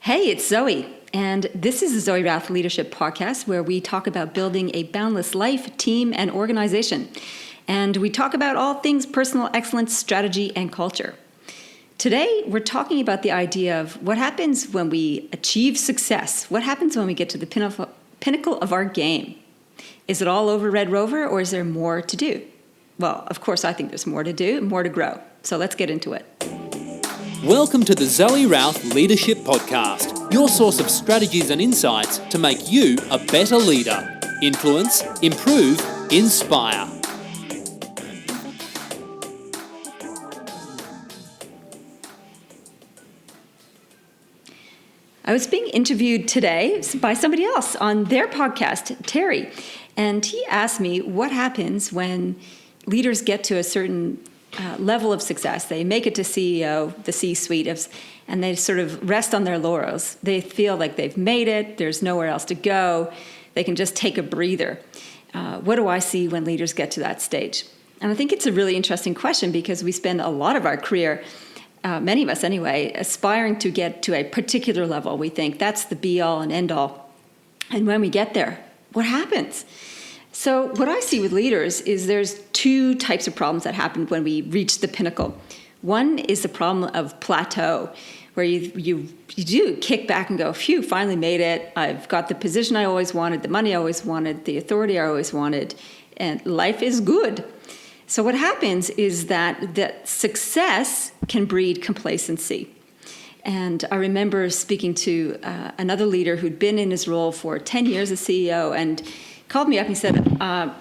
Hey, it's Zoe, and this is the Zoe Routh Leadership Podcast, where we talk about building a boundless life, team, and organization. And we talk about all things personal excellence, strategy, and culture. Today, we're talking about the idea of what happens when we achieve success. What happens when we get to the pinnacle of our game? Is it all over Red Rover, or is there more to do? Well, of course, I think there's more to do, more to grow. So let's get into it. Welcome to the Zoe Routh Leadership Podcast, your source of strategies and insights to make you a better leader. Influence, improve, inspire. I was being interviewed today by somebody else on their podcast, Terry, and he asked me what happens when leaders get to a certain level of success. They make it to CEO, the C-suite, and they sort of rest on their laurels. They feel like they've made it. There's nowhere else to go. They can just take a breather. What do I see when leaders get to that stage? And I think it's a really interesting question because we spend a lot of our career, many of us anyway, aspiring to get to a particular level. We think that's the be-all and end-all. And when we get there, what happens? So what I see with leaders is there's two types of problems that happen when we reach the pinnacle. One is the problem of plateau, where you do kick back and go, phew, finally made it. I've got the position I always wanted, the money I always wanted, the authority I always wanted, and life is good. So what happens is that success can breed complacency. And I remember speaking to another leader who'd been in his role for 10 years as CEO and called me up and said,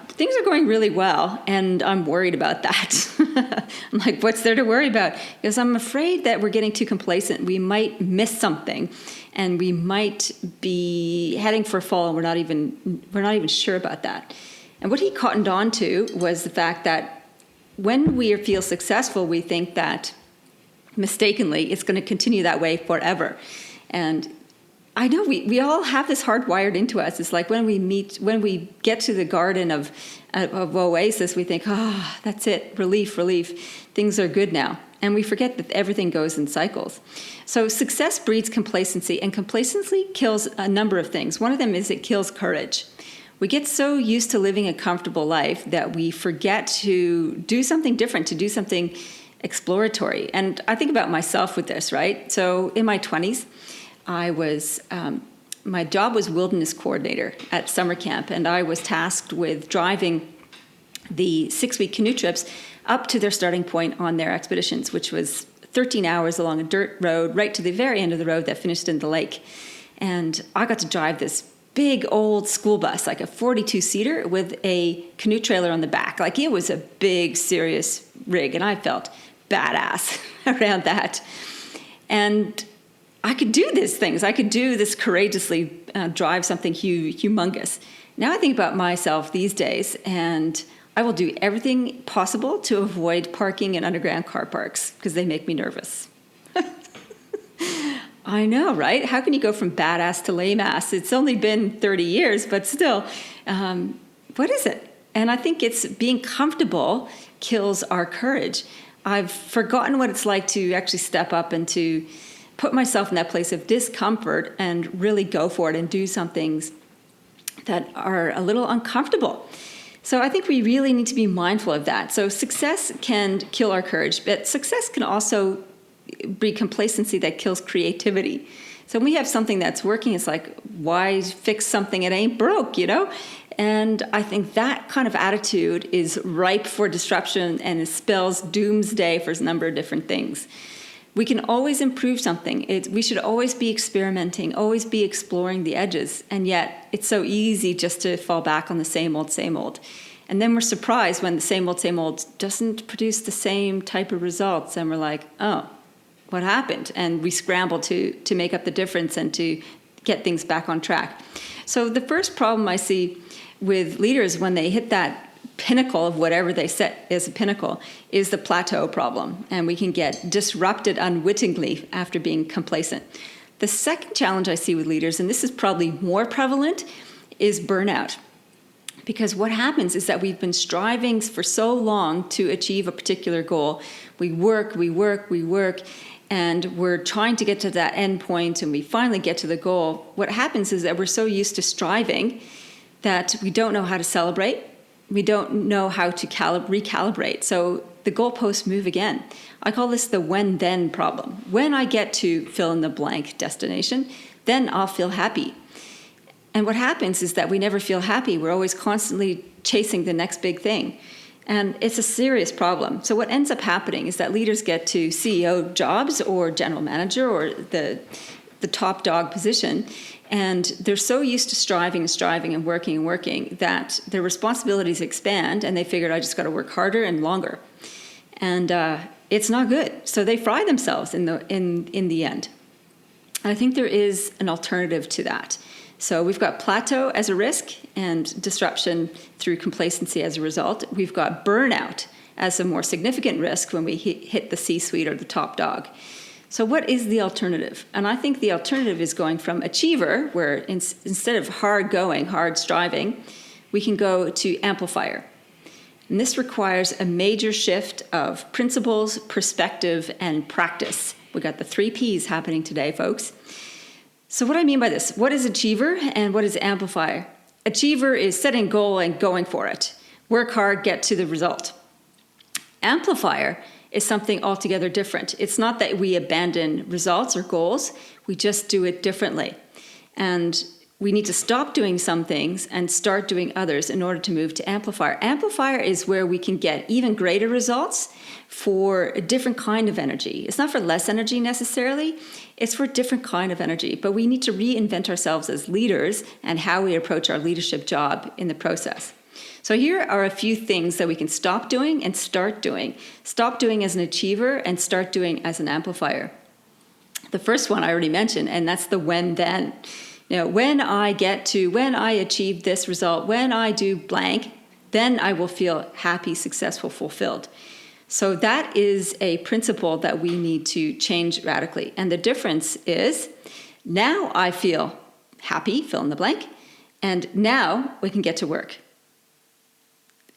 things are going really well, and I'm worried about that. I'm like, what's there to worry about? Because I'm afraid that we're getting too complacent. We might miss something, and we might be heading for a fall, and we're not even sure about that. And what he cottoned on to was the fact that when we feel successful, we think that mistakenly it's going to continue that way forever. And I know we all have this hardwired into us. It's like when we get to the garden of oasis, we think, that's it, relief, things are good now. And we forget that everything goes in cycles. So success breeds complacency, and complacency kills a number of things. One of them is it kills courage. We get so used to living a comfortable life that we forget to do something different, to do something exploratory. And I think about myself with this, right? So in my 20s, my job was wilderness coordinator at summer camp, and I was tasked with driving the 6-week canoe trips up to their starting point on their expeditions, which was 13 hours along a dirt road right to the very end of the road that finished in the lake. And I got to drive this big old school bus, like a 42-seater with a canoe trailer on the back. Like it was a big, serious rig, and I felt badass around that. And I could do these things. I could do this courageously, drive something humongous. Now I think about myself these days, and I will do everything possible to avoid parking in underground car parks because they make me nervous. I know, right? How can you go from badass to lame ass? It's only been 30 years, but still, what is it? And I think it's being comfortable kills our courage. I've forgotten what it's like to actually step up and to put myself in that place of discomfort and really go for it and do some things that are a little uncomfortable. So I think we really need to be mindful of that. So success can kill our courage, but success can also breed complacency that kills creativity. So when we have something that's working, it's like, why fix something it ain't broke, And I think that kind of attitude is ripe for disruption, and it spells doomsday for a number of different things. We can always improve something. We should always be experimenting, always be exploring the edges. And yet it's so easy just to fall back on the same old. And then we're surprised when the same old doesn't produce the same type of results. And we're like, oh, what happened? And we scramble to make up the difference and to get things back on track. So the first problem I see with leaders when they hit that pinnacle of whatever they set as a pinnacle is the plateau problem, and we can get disrupted unwittingly after being complacent. The second challenge I see with leaders, and this is probably more prevalent, is burnout. Because what happens is that we've been striving for so long to achieve a particular goal. We work, and we're trying to get to that end point and we finally get to the goal, what happens is that we're so used to striving that we don't know how to celebrate. We don't know how to recalibrate. So the goalposts move again. I call this the when-then problem. When I get to fill in the blank destination, then I'll feel happy. And what happens is that we never feel happy. We're always constantly chasing the next big thing. And it's a serious problem. So what ends up happening is that leaders get to CEO jobs or general manager or the top dog position, and they're so used to striving and working that their responsibilities expand, and they figured, I just got to work harder and longer. And it's not good. So they fry themselves in the end. And I think there is an alternative to that. So we've got plateau as a risk and disruption through complacency as a result. We've got burnout as a more significant risk when we hit the C-suite or the top dog. So what is the alternative? And I think the alternative is going from achiever, where instead of hard striving, we can go to amplifier. And this requires a major shift of principles, perspective, and practice. We got the 3 Ps happening today, folks. So what do I mean by this? What is achiever and what is amplifier? Achiever is setting a goal and going for it. Work hard, get to the result. Amplifier is something altogether different. It's not that we abandon results or goals, we just do it differently. And we need to stop doing some things and start doing others in order to move to amplifier. Amplifier is where we can get even greater results for a different kind of energy. It's not for less energy necessarily, it's for a different kind of energy. But we need to reinvent ourselves as leaders and how we approach our leadership job in the process. So here are a few things that we can stop doing and start doing. Stop doing as an achiever and start doing as an amplifier. The first one I already mentioned, and that's the when-then. When I achieve this result, when I do blank, then I will feel happy, successful, fulfilled. So that is a principle that we need to change radically. And the difference is now I feel happy, fill in the blank, and now we can get to work.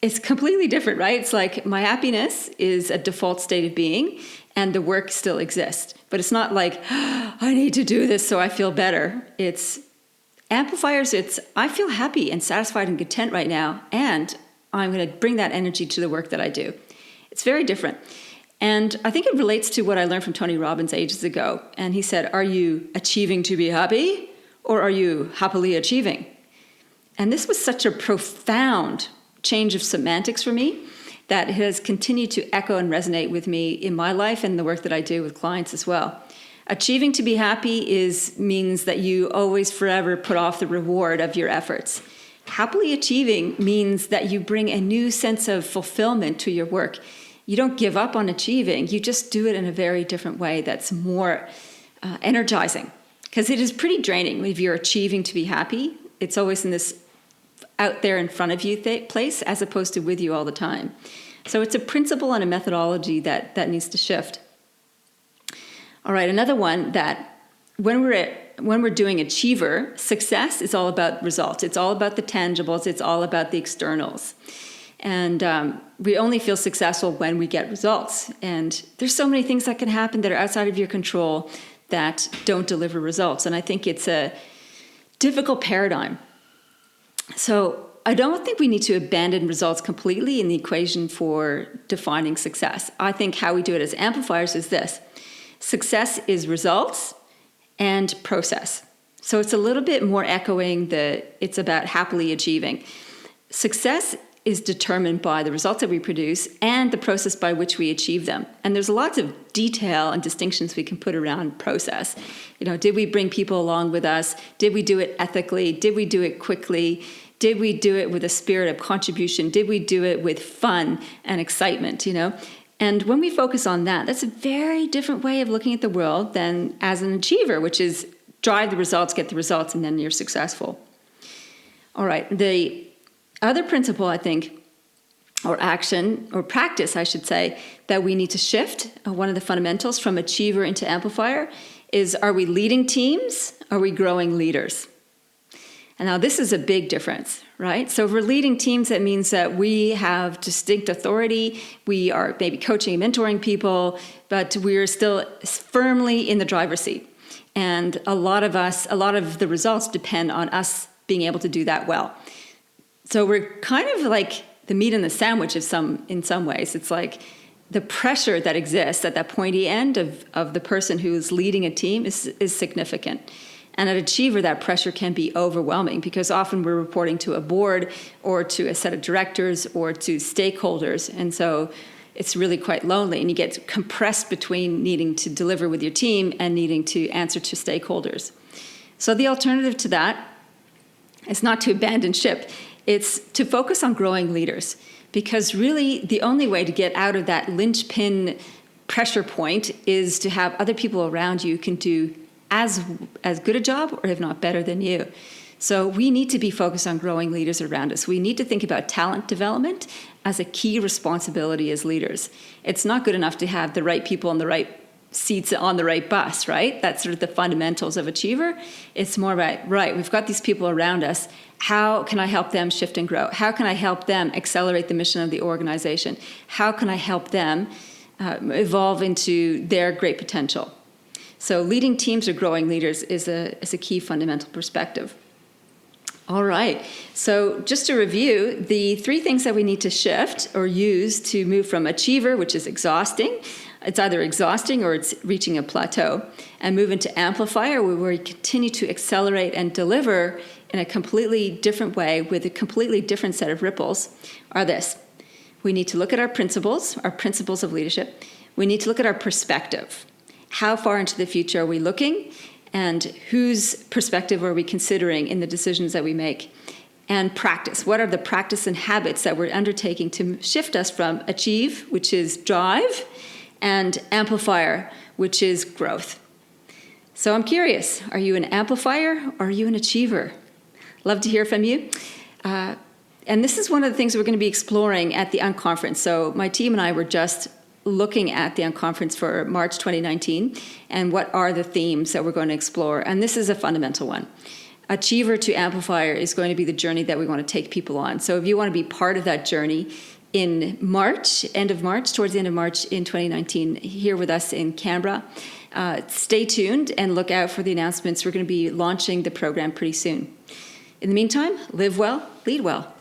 It's completely different, right? It's like my happiness is a default state of being and the work still exists. But it's not like, I need to do this so I feel better. It's amplifiers, it's I feel happy and satisfied and content right now, and I'm going to bring that energy to the work that I do. It's very different. And I think it relates to what I learned from Tony Robbins ages ago. And he said, are you achieving to be happy or are you happily achieving? And this was such a profound change of semantics for me that has continued to echo and resonate with me in my life and the work that I do with clients as well. Achieving to be happy means that you always forever put off the reward of your efforts. Happily achieving means that you bring a new sense of fulfillment to your work. You don't give up on achieving, you just do it in a very different way that's more energizing. Because it is pretty draining if you're achieving to be happy. It's always in this out there in front of you place as opposed to with you all the time. So it's a principle and a methodology that needs to shift. All right, another one that when we're doing achiever, success is all about results. It's all about the tangibles. It's all about the externals. And we only feel successful when we get results. And there's so many things that can happen that are outside of your control that don't deliver results. And I think it's a difficult paradigm. So I don't think we need to abandon results completely in the equation for defining success. I think how we do it as amplifiers is this. Success is results and process. So it's a little bit more echoing it's about happily achieving. Success is determined by the results that we produce and the process by which we achieve them. And there's lots of detail and distinctions we can put around process. Did we bring people along with us? Did we do it ethically? Did we do it quickly? Did we do it with a spirit of contribution? Did we do it with fun and excitement, And when we focus on that, that's a very different way of looking at the world than as an achiever, which is drive the results, get the results, and then you're successful. All right, the other principle, I think, or action, or practice, I should say, that we need to shift, one of the fundamentals from achiever into amplifier, is are we leading teams? Are we growing leaders? And now this is a big difference, right? So if we're leading teams, that means that we have distinct authority. We are maybe coaching and mentoring people, but we're still firmly in the driver's seat. And a lot of the results depend on us being able to do that well. So we're kind of like the meat in the sandwich in some ways. It's like the pressure that exists at that pointy end of the person who's leading a team is significant. And at Achiever, that pressure can be overwhelming because often we're reporting to a board or to a set of directors or to stakeholders. And so it's really quite lonely, and you get compressed between needing to deliver with your team and needing to answer to stakeholders. So the alternative to that is not to abandon ship. It's to focus on growing leaders, because really the only way to get out of that linchpin pressure point is to have other people around you who can do as good a job, or if not better than you. So we need to be focused on growing leaders around us. We need to think about talent development as a key responsibility as leaders. It's not good enough to have the right people in the right seats on the right bus, right? That's sort of the fundamentals of Achiever. It's more about, right, we've got these people around us. How can I help them shift and grow? How can I help them accelerate the mission of the organization? How can I help them evolve into their great potential? So leading teams or growing leaders is a key fundamental perspective. All right, so just to review, the 3 things that we need to shift or use to move from Achiever, which is exhausting, it's either exhausting or it's reaching a plateau, and move into Amplifier, where we continue to accelerate and deliver in a completely different way with a completely different set of ripples, are this. We need to look at our principles of leadership. We need to look at our perspective. How far into the future are we looking? And whose perspective are we considering in the decisions that we make? And practice. What are the practice and habits that we're undertaking to shift us from Achieve, which is drive, and Amplifier, which is growth? So I'm curious, are you an Amplifier or are you an Achiever? Love to hear from you. And this is one of the things we're going to be exploring at the Unconference. So my team and I were just looking at the Unconference for March 2019 and what are the themes that we're going to explore. And this is a fundamental one. Achiever to Amplifier is going to be the journey that we want to take people on. So if you want to be part of that journey in March, towards the end of March in 2019, here with us in Canberra, stay tuned and look out for the announcements. We're going to be launching the program pretty soon. In the meantime, live well, lead well.